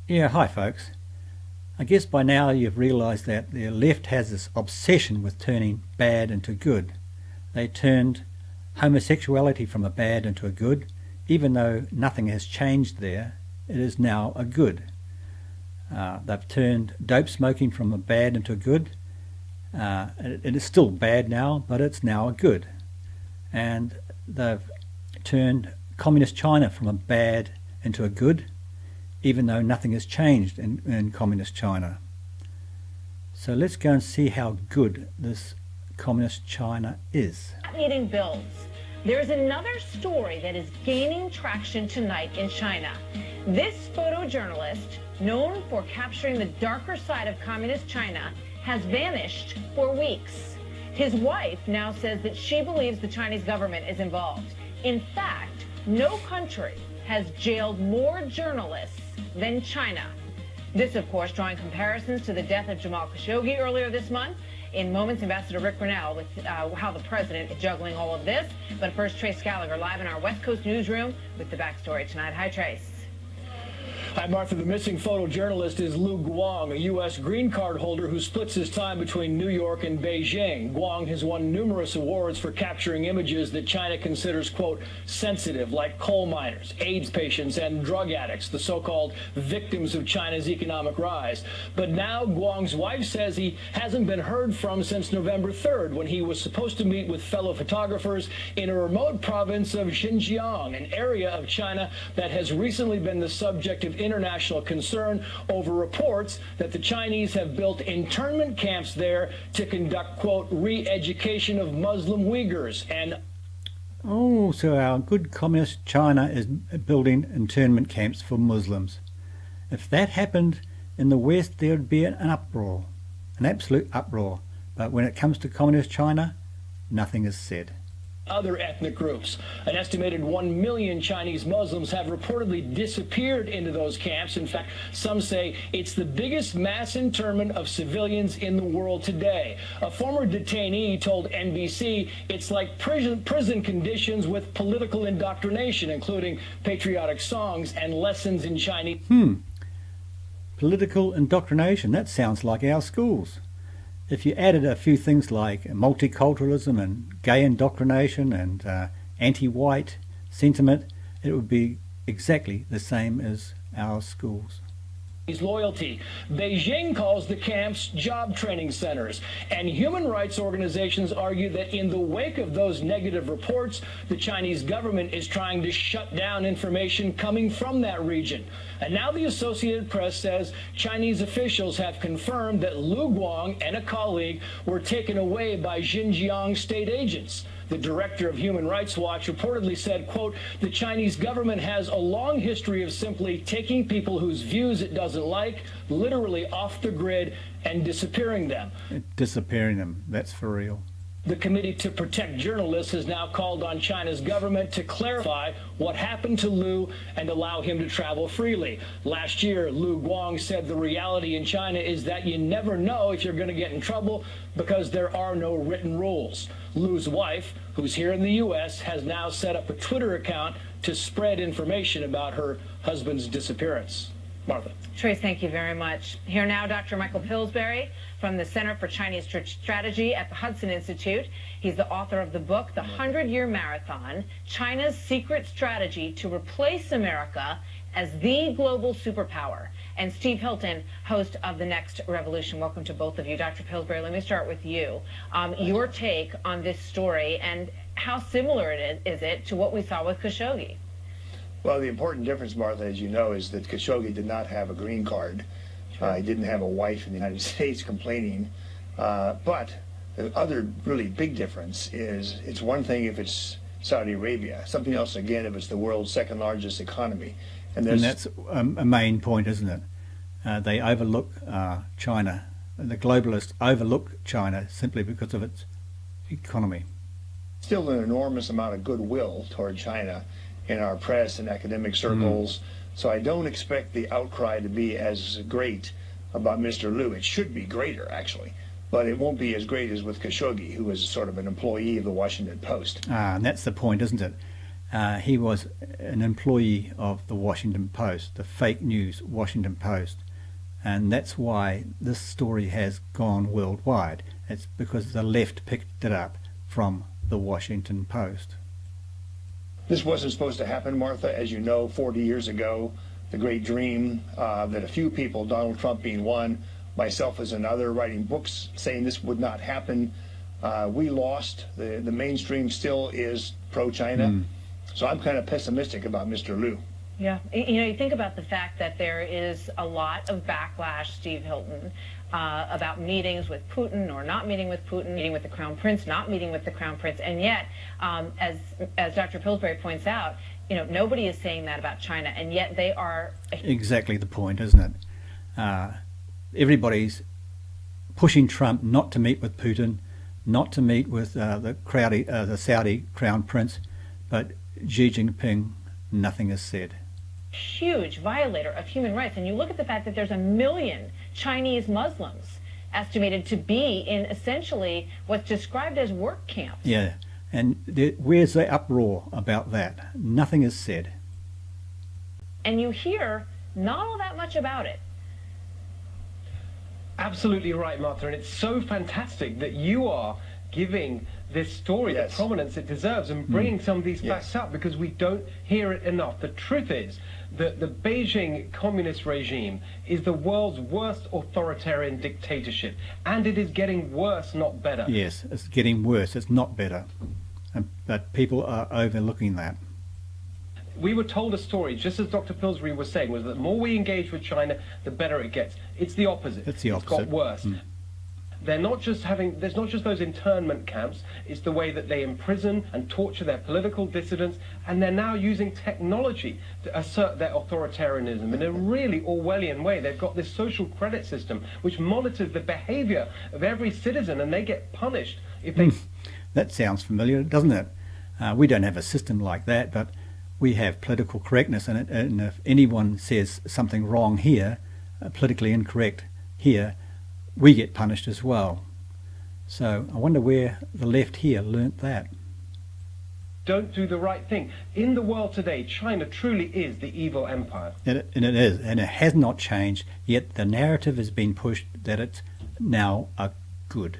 Yeah, hi folks. I guess by now you've realised that the left has this obsession with turning bad into good. They turned homosexuality from a bad into a good. Even though nothing has changed there, it is now a good. They've turned dope smoking from a bad into a good. It is still bad now, but it's now a good. And they've turned communist China from a bad into a good, even though nothing has changed in communist China. So let's go and see how good this communist China is. Eating bills. There's another story that is gaining traction tonight in China. This photojournalist, known for capturing the darker side of communist China, has vanished for weeks. His wife now says that she believes the Chinese government is involved. In fact, no country has jailed more journalists than China. This, of course, drawing comparisons to the death of Jamal Khashoggi earlier this month. In moments, Ambassador Rick Grinnell with how the president is juggling all of this. But first, Trace Gallagher live in our West Coast newsroom with the backstory tonight. Hi, Trace. Hi, Martha. The missing photojournalist is Lu Guang, a U.S. green card holder who splits his time between New York and Beijing. Guang has won numerous awards for capturing images that China considers, quote, sensitive, like coal miners, AIDS patients, and drug addicts, the so-called victims of China's economic rise. But now Guang's wife says he hasn't been heard from since November 3rd, when he was supposed to meet with fellow photographers in a remote province of Xinjiang, an area of China that has recently been the subject of international concern over reports that the Chinese have built internment camps there to conduct, quote, re-education of Muslim Uyghurs. And oh, so our good communist China is building internment camps for Muslims. If that happened in the West, there would be an uproar, an absolute uproar. But when it comes to communist China, nothing is said. Other ethnic groups. An estimated 1 million Chinese Muslims have reportedly disappeared into those camps. In fact, some say it's the biggest mass internment of civilians in the world today. A former detainee told NBC it's like prison conditions with political indoctrination, including patriotic songs and lessons in Chinese. Political indoctrination, that sounds like our schools. If you added a few things like multiculturalism and gay indoctrination and anti-white sentiment, it would be exactly the same as our schools. Loyalty. Beijing calls the camps job training centers, and human rights organizations argue that in the wake of those negative reports, the Chinese government is trying to shut down information coming from that region. And now the Associated Press says Chinese officials have confirmed that Lu Guang and a colleague were taken away by Xinjiang state agents. The director of Human Rights Watch reportedly said, quote, the Chinese government has a long history of simply taking people whose views it doesn't like, literally off the grid, and disappearing them. Disappearing them, that's for real. The Committee to Protect Journalists has now called on China's government to clarify what happened to Lu and allow him to travel freely. Last year, Lu Guang said the reality in China is that you never know if you're going to get in trouble because there are no written rules. Lu's wife, who's here in the U.S., has now set up a Twitter account to spread information about her husband's disappearance. Martha. Trace, thank you very much. Here now, Dr. Michael Pillsbury from the Center for Chinese Strategy at the Hudson Institute. He's the author of the book, The 100-Year Marathon, China's Secret Strategy to Replace America as the Global Superpower. And Steve Hilton, host of The Next Revolution. Welcome to both of you. Dr. Pillsbury, let me start with you. Your take on this story and how similar is it to what we saw with Khashoggi? Well, the important difference, Martha, as you know, is that Khashoggi did not have a green card. He didn't have a wife in the United States complaining. But the other really big difference is it's one thing if it's Saudi Arabia, something else again if it's the world's second largest economy. And that's a main point, isn't it? They overlook China. The globalists overlook China simply because of its economy. Still an enormous amount of goodwill toward China in our press and academic circles. So I don't expect the outcry to be as great about Mr. Liu. It should be greater, actually. But it won't be as great as with Khashoggi, who was sort of an employee of the Washington Post. And that's the point, isn't it? He was an employee of the Washington Post, the fake news Washington Post. And that's why this story has gone worldwide. It's because the left picked it up from the Washington Post. This wasn't supposed to happen, Martha. As you know, 40 years ago, the great dream that a few people, Donald Trump being one, myself as another, writing books saying this would not happen, we lost. The mainstream still is pro-China. So I'm kind of pessimistic about Mr. Liu. Yeah, you think about the fact that there is a lot of backlash, Steve Hilton, about meetings with Putin or not meeting with Putin, meeting with the Crown Prince, not meeting with the Crown Prince, and yet, as Dr. Pillsbury points out, nobody is saying that about China, and yet they are... Exactly the point, isn't it? Everybody's pushing Trump not to meet with Putin, not to meet with the Saudi Crown Prince, but Xi Jinping, nothing is said. Huge violator of human rights. And you look at the fact that there's 1 million Chinese Muslims estimated to be in essentially what's described as work camps. Yeah, and where's the uproar about that? Nothing is said. And you hear not all that much about it. Absolutely right, Martha, and it's so fantastic that you are giving this story the prominence it deserves and bringing some of these facts up, because we don't hear it enough. The truth is that the Beijing communist regime is the world's worst authoritarian dictatorship, and it is getting worse, not better. Yes, it's getting worse, it's not better. But people are overlooking that. We were told a story, just as Dr. Pillsbury was saying, was that the more we engage with China, the better it gets. It's the opposite. It's the opposite. It's got worse. There's not just those internment camps, it's the way that they imprison and torture their political dissidents, and they're now using technology to assert their authoritarianism in a really Orwellian way. They've got this social credit system which monitors the behavior of every citizen, and they get punished if they... That sounds familiar, doesn't it? We don't have a system like that, but we have political correctness, and if anyone says something wrong here, politically incorrect here, we get punished as well. So I wonder where the left here learnt that. Don't do the right thing. In the world today, China truly is the evil empire. And it is, and it has not changed, yet the narrative has been pushed that it's now a good.